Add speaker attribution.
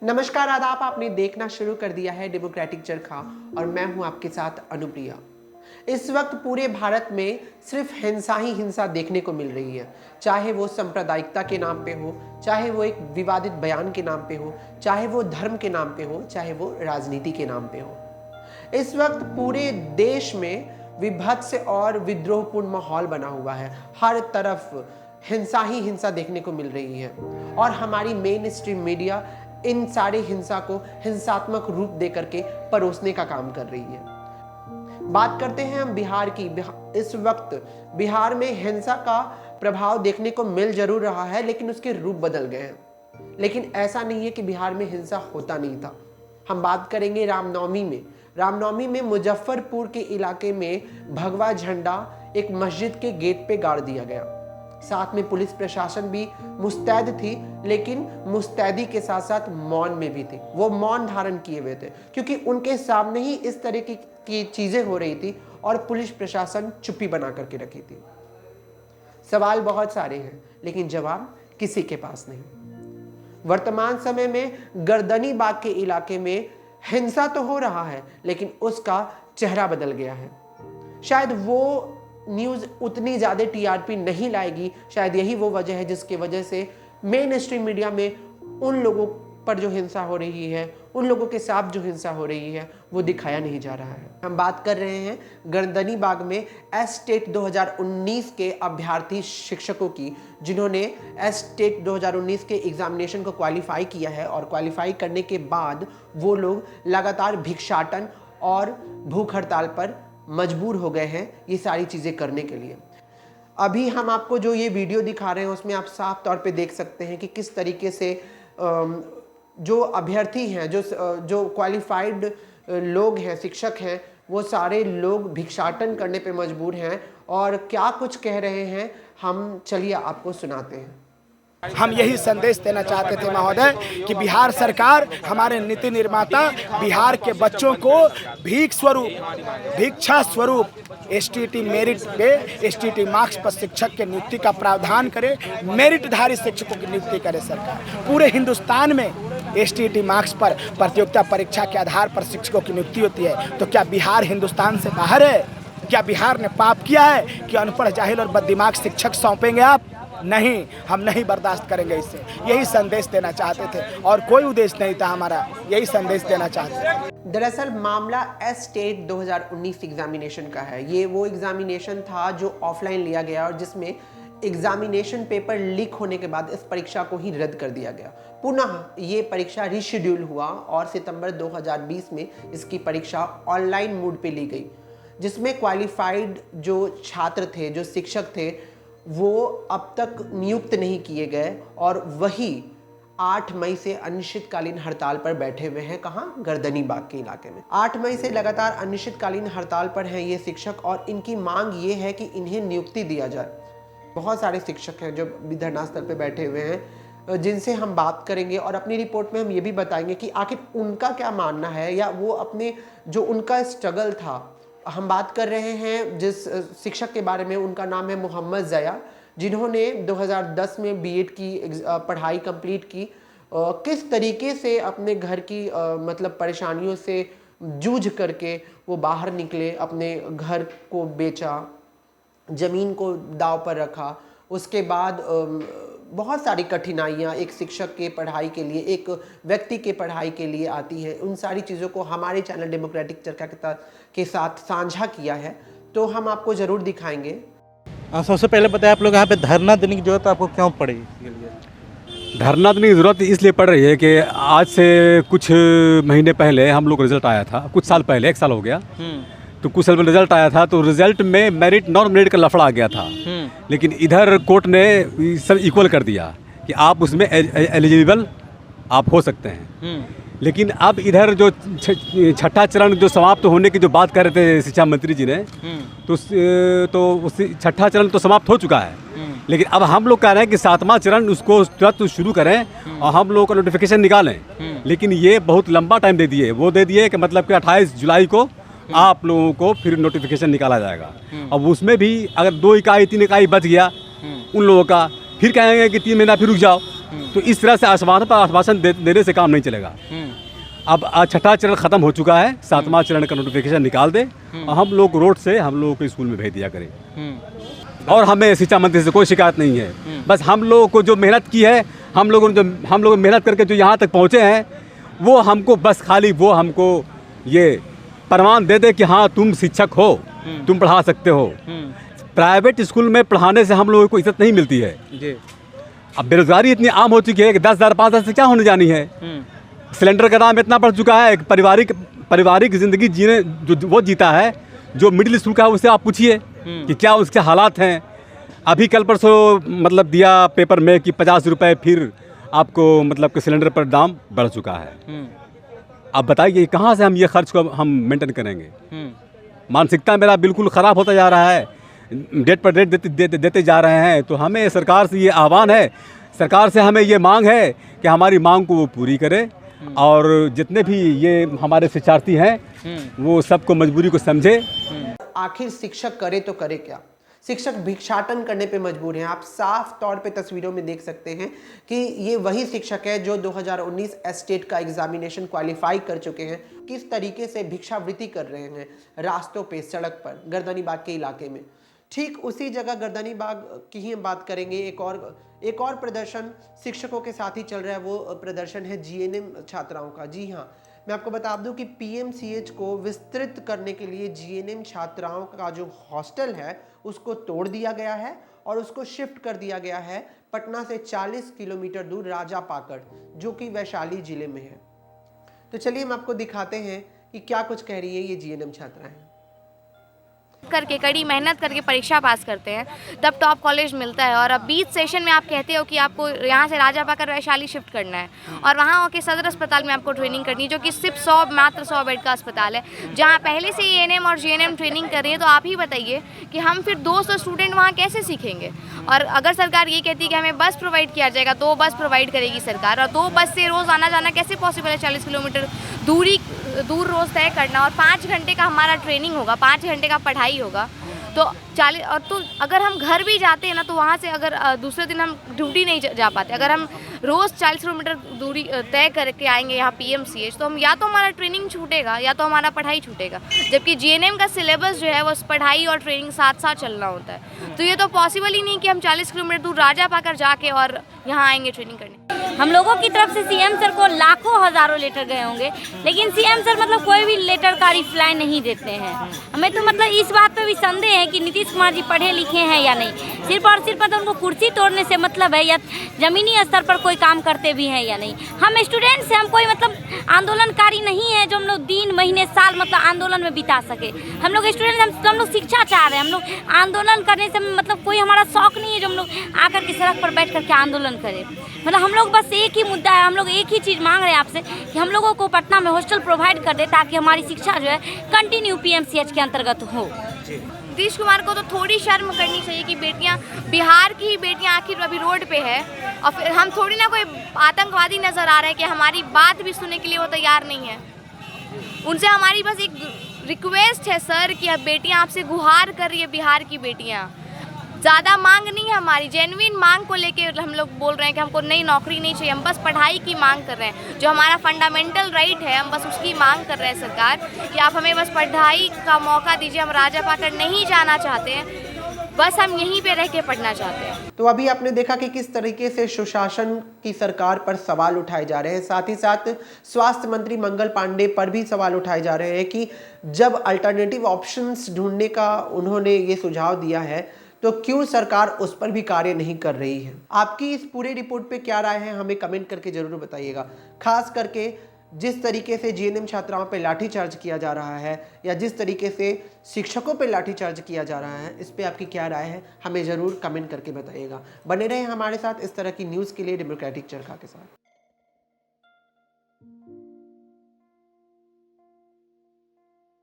Speaker 1: नमस्कार आदाब, आपने देखना शुरू कर दिया है डेमोक्रेटिक चरखा और मैं हूं आपके साथ अनुप्रिया। इस वक्त पूरे भारत में सिर्फ हिंसा ही हिंसा देखने को मिल रही है, चाहे वो सांप्रदायिकता के नाम पे हो, चाहे वो एक विवादित बयान के नाम पे हो, चाहे वो धर्म के नाम पे हो, चाहे वो राजनीति के नाम पे हो। इस वक्त पूरे देश में विभत्स और विद्रोहपूर्ण माहौल बना हुआ है। हर तरफ हिंसा ही हिंसा देखने को मिल रही है और हमारी मेन स्ट्रीम मीडिया इन सारे हिंसा को हिंसात्मक रूप देकर के परोसने का काम कर रही है। बात करते हैं हम बिहार की। इस वक्त बिहार में हिंसा का प्रभाव देखने को मिल जरूर रहा है, लेकिन उसके रूप बदल गए हैं। लेकिन ऐसा नहीं है कि बिहार में हिंसा होता नहीं था। हम बात करेंगे रामनवमी में। रामनवमी में मुजफ्फरपुर के इलाके में भगवा झंडा एक मस्जिद के गेट पे गाड़ दिया गया। साथ में पुलिस प्रशासन भी मुस्तैद थी, लेकिन मुस्तैदी के साथ साथ मौन में भी थी। वो मौन धारण किए हुए थे क्योंकि उनके सामने ही इस तरह की चीजें हो रही थी और पुलिस प्रशासन चुप्पी बना करके रखी थी। सवाल बहुत सारे हैं, लेकिन जवाब किसी के पास नहीं। वर्तमान समय में गर्दनी बाग के इलाके में हिंसा तो हो रहा है, लेकिन उसका चेहरा बदल गया है। शायद वो न्यूज़ उतनी ज़्यादा टीआरपी नहीं लाएगी। शायद यही वो वजह है जिसकी वजह से मेन स्ट्रीम मीडिया में उन लोगों पर जो हिंसा हो रही है, उन लोगों के साथ जो हिंसा हो रही है, वो दिखाया नहीं जा रहा है। हम बात कर रहे हैं गर्दनी बाग में एस-टेट 2019 के अभ्यर्थी शिक्षकों की, जिन्होंने एस-टेट 2019 के एग्जामिनेशन को क्वालिफाई किया है और क्वालिफाई करने के बाद वो लोग लगातार भिक्षाटन और भूख हड़ताल पर मजबूर हो गए हैं ये सारी चीज़ें करने के लिए। अभी हम आपको जो ये वीडियो दिखा रहे हैं उसमें आप साफ तौर पे देख सकते हैं कि किस तरीके से जो अभ्यर्थी हैं, जो क्वालिफाइड लोग हैं, शिक्षक हैं, वो सारे लोग भिक्षाटन करने पे मजबूर हैं और क्या कुछ कह रहे हैं हम चलिए आपको सुनाते हैं।
Speaker 2: हम यही संदेश देना चाहते थे महोदय कि बिहार सरकार, हमारे नीति निर्माता बिहार के बच्चों को भिक्षा स्वरूप एसटीटी मेरिट पे एसटीटी मार्क्स पर शिक्षक के नियुक्ति का प्रावधान करे, मेरिटधारी शिक्षकों की नियुक्ति करे सरकार। पूरे हिंदुस्तान में एसटीटी मार्क्स पर प्रतियोगिता परीक्षा के आधार पर शिक्षकों की नियुक्ति होती है, तो क्या बिहार हिंदुस्तान से बाहर है? क्या बिहार ने पाप किया है कि अनपढ़, जाहिल और बददिमाग शिक्षक सौंपेंगे आप? नहीं, हम नहीं बर्दाश्त करेंगे इससे। यही संदेश देना चाहते थे और कोई उद्देश्य नहीं था हमारा, यही संदेश देना चाहते थे।
Speaker 1: दरअसल मामला एस-टेट 2019 एग्जामिनेशन का है। ये वो एग्जामिनेशन था जो ऑफलाइन लिया गया और जिसमें एग्जामिनेशन पेपर लीक होने के बाद इस परीक्षा को ही रद्द कर दिया गया। पुनः ये परीक्षा रीशेड्यूल हुआ और सितंबर 2020 में इसकी परीक्षा ऑनलाइन मोड पे ली गई, जिसमें क्वालिफाइड जो छात्र थे, जो शिक्षक थे, वो अब तक नियुक्त नहीं किए गए और वही 8 मई से अनिश्चितकालीन हड़ताल पर बैठे हुए हैं। कहाँ? गर्दनी बाग के इलाके में 8 मई से लगातार अनिश्चितकालीन हड़ताल पर हैं ये शिक्षक और इनकी मांग ये है कि इन्हें नियुक्ति दिया जाए। बहुत सारे शिक्षक हैं जो धरना स्थल पर बैठे हुए हैं, जिनसे हम बात करेंगे और अपनी रिपोर्ट में हम ये भी बताएंगे कि आखिर उनका क्या मानना है या वो अपने जो उनका स्ट्रगल था। हम बात कर रहे हैं जिस शिक्षक के बारे में, उनका नाम है मोहम्मद ज़या, जिन्होंने 2010 में बीएड की पढ़ाई कंप्लीट की। किस तरीके से अपने घर की मतलब परेशानियों से जूझ करके वो बाहर निकले, अपने घर को बेचा, ज़मीन को दाव पर रखा। उसके बाद बहुत सारी कठिनाइयाँ एक शिक्षक के पढ़ाई के लिए, एक व्यक्ति के पढ़ाई के लिए आती हैं। उन सारी चीज़ों को हमारे चैनल डेमोक्रेटिक चरखा के साथ साझा किया है, तो हम आपको ज़रूर दिखाएंगे।
Speaker 3: सबसे पहले बताया आप लोग यहाँ पे धरना देने की जरूरत आपको क्यों पड़ी?
Speaker 4: धरना देने की ज़रूरत इसलिए पड़ रही है कि आज से कुछ महीने पहले हम लोग रिजल्ट आया था, कुछ साल पहले, 1 साल हो गया, तो कुछ साल पहले रिजल्ट आया था, तो रिजल्ट में मेरिट नॉन मेरिट का लफड़ा आ गया था। लेकिन इधर कोर्ट ने सब इक्वल कर दिया कि आप उसमें एलिजिबल आप हो सकते हैं। लेकिन अब इधर जो छठा चरण जो समाप्त होने की जो बात कर रहे थे शिक्षा मंत्री जी ने, तो उस छठा चरण तो समाप्त हो चुका है। लेकिन अब हम लोग कह रहे हैं कि 7वां चरण उसको तुरंत शुरू करें और हम लोगों का नोटिफिकेशन निकालें। लेकिन ये बहुत लंबा टाइम दे दिए, वो दे दिए कि मतलब कि 28 जुलाई को आप लोगों को फिर नोटिफिकेशन निकाला जाएगा। अब उसमें भी अगर 2 इकाई 3 इकाई बच गया उन लोगों का, फिर कहेंगे कि 3 महीना फिर रुक जाओ। तो इस तरह से आश्वासन पर आश्वासन देने से काम नहीं चलेगा। अब छठा चरण ख़त्म हो चुका है, 7वां चरण का नोटिफिकेशन निकाल दे और हम लोग रोड से हम लोगों को स्कूल में भेज दिया करें। और हमें शिक्षा मंत्री से कोई शिकायत नहीं है। बस हम लोगों को जो मेहनत की है, हम लोग मेहनत करके जो यहाँ तक पहुँचे हैं, वो हमको बस खाली वो हमको ये प्रमाण दे दे कि हाँ तुम शिक्षक हो, तुम पढ़ा सकते हो। प्राइवेट स्कूल में पढ़ाने से हम लोगों को इज्जत नहीं मिलती है जी। अब बेरोजगारी इतनी आम हो चुकी है कि 10,000 5,000 से क्या होने जानी है। सिलेंडर का दाम इतना बढ़ चुका है, पारिवारिक ज़िंदगी जीने जो वो जीता है, जो मिडिल स्कूल का है, उससे आप पूछिए कि क्या उसके हालात हैं। अभी कल परसों मतलब दिया पेपर में कि 50 रुपये फिर आपको मतलब कि सिलेंडर पर दाम बढ़ चुका है। अब बताइए कहाँ से हम ये खर्च को हम मेंटेन करेंगे। मानसिकता मेरा बिल्कुल ख़राब होता जा रहा है, डेट पर डेट देते जा रहे हैं। तो हमें सरकार से ये आह्वान है, सरकार से हमें ये मांग है कि हमारी मांग को वो पूरी करे और जितने भी ये हमारे शिक्षार्थी हैं वो सबको मजबूरी को समझे।
Speaker 1: आखिर शिक्षक करे तो करे क्या? शिक्षक भिक्षाटन करने पे मजबूर हैं। आप साफ तौर पे तस्वीरों में देख सकते हैं कि ये वही शिक्षक है जो 2019 एस्टेट का एग्जामिनेशन क्वालिफाई कर चुके हैं। किस तरीके से भिक्षावृत्ति कर रहे हैं रास्तों पे, सड़क पर, गर्दनीबाग के इलाके में। ठीक उसी जगह गर्दनीबाग की ही हम बात करेंगे। एक और प्रदर्शन शिक्षकों के साथ ही चल रहा है, वो प्रदर्शन है जीएनएम छात्राओं का। जी हाँ, मैं आपको बता दूं कि पीएमसीएच को विस्तृत करने के लिए जीएनएम छात्राओं का जो हॉस्टल है उसको तोड़ दिया गया है और उसको शिफ्ट कर दिया गया है पटना से 40 किलोमीटर दूर राजापाकड़, जो कि वैशाली जिले में है। तो चलिए हम आपको दिखाते हैं कि क्या कुछ कह रही है ये जीएनएम छात्राएं।
Speaker 5: करके कड़ी मेहनत करके परीक्षा पास करते हैं तब टॉप कॉलेज मिलता है, और अब बीच सेशन में आप कहते हो कि आपको यहाँ से राजापाकड़ वैशाली शिफ्ट करना है और वहाँ के सदर अस्पताल में आपको ट्रेनिंग करनी है, जो कि सिर्फ मात्र 100 बेड का अस्पताल है, जहाँ पहले से एएनएम और जीएनएम ट्रेनिंग कर रही है। तो आप ही बताइए कि हम फिर 200 स्टूडेंट वहाँ कैसे सीखेंगे। और अगर सरकार ये कहती है कि हमें बस प्रोवाइड किया जाएगा, 2 बस प्रोवाइड करेगी सरकार, और 2 बस से रोज़ आना जाना कैसे पॉसिबल है? 40 किलोमीटर दूर रोज़ तय करना, और 5 घंटे का हमारा ट्रेनिंग होगा, 5 घंटे का पढ़ाई होगा। तो 40 और तो अगर हम घर भी जाते हैं ना, तो वहाँ से अगर दूसरे दिन हम ड्यूटी नहीं जा पाते, अगर हम रोज़ 40 किलोमीटर दूरी तय करके आएंगे यहाँ पीएमसीएच, तो हम या तो हमारा ट्रेनिंग छूटेगा या तो हमारा पढ़ाई छूटेगा। जबकि जीएनएम का सिलेबस जो है वो पढ़ाई और ट्रेनिंग साथ साथ चलना होता है। तो ये तो पॉसिबल ही नहीं कि हम 40 किलोमीटर दूर राजापाकड़ जाके और यहाँ आएंगे ट्रेनिंग करने।
Speaker 6: हम लोगों की तरफ से सीएम सर को लाखों हजारों लेटर गए होंगे, लेकिन सीएम सर मतलब कोई भी लेटर का रिप्लाई नहीं देते हैं। हमें तो मतलब इस बात पे भी संदेह है कि नीतीश कुमार जी पढ़े लिखे हैं या नहीं। सिर्फ और सिर्फ मतलब उनको कुर्सी तोड़ने से मतलब है, या जमीनी स्तर पर कोई काम करते भी हैं या नहीं। हम स्टूडेंट से हम कोई मतलब आंदोलनकारी नहीं है जो हम लोग दिन महीने साल मतलब आंदोलन में बिता सके। हम लोग स्टूडेंट, हम लोग शिक्षा चाह रहे हैं। हम लोग आंदोलन करने से मतलब कोई हमारा शौक नहीं है जो हम लोग आकर के सड़क पर बैठ करके आंदोलन करें। मतलब हम लोग बस एक ही मुद्दा है, हम लोग एक ही चीज़ मांग रहे हैं आपसे कि हम लोगों को पटना में हॉस्टल प्रोवाइड कर दे, ताकि हमारी शिक्षा जो है कंटिन्यू पीएमसीएच के अंतर्गत हो।
Speaker 5: नीतीश कुमार को तो थोड़ी शर्म करनी चाहिए कि बेटियां, बिहार की ही बेटियां आखिर अभी रोड पे है, और फिर हम थोड़ी ना कोई आतंकवादी नज़र आ रहे हैं कि हमारी बात भी सुनने के लिए वो तैयार नहीं है। उनसे हमारी बस एक रिक्वेस्ट है सर कि अब बेटियां आपसे गुहार कर रही है, बिहार की बेटियां। ज़्यादा मांग नहीं है हमारी, जेन्युइन मांग को लेके हम लोग बोल रहे हैं कि हमको नई नौकरी नहीं चाहिए, हम बस पढ़ाई की मांग कर रहे हैं। जो हमारा फंडामेंटल राइट है, हम बस उसकी मांग कर रहे हैं सरकार कि आप हमें बस पढ़ाई का मौका दीजिए। हम राजापाकड़ नहीं जाना चाहते हैं, बस हम यहीं पे रह के पढ़ना चाहते हैं।
Speaker 1: तो अभी आपने देखा कि किस तरीके से सुशासन की सरकार पर सवाल उठाए जा रहे हैं। साथ ही साथ स्वास्थ्य मंत्री मंगल पांडे पर भी सवाल उठाए जा रहे हैं कि जब अल्टरनेटिव ऑप्शंस ढूंढने का उन्होंने ये सुझाव दिया है तो क्यों सरकार उस पर भी कार्य नहीं कर रही है। आपकी इस पूरे रिपोर्ट पे क्या राय है, हमें कमेंट करके जरूर बताइएगा। खास करके जिस तरीके से जीएनएम छात्राओं पे लाठीचार्ज किया जा रहा है या जिस तरीके से शिक्षकों पे लाठीचार्ज किया जा रहा है, इस पे आपकी क्या राय है, हमें ज़रूर कमेंट करके बताइएगा। बने रहें हमारे साथ इस तरह की न्यूज़ के लिए डेमोक्रेटिक चरखा के साथ।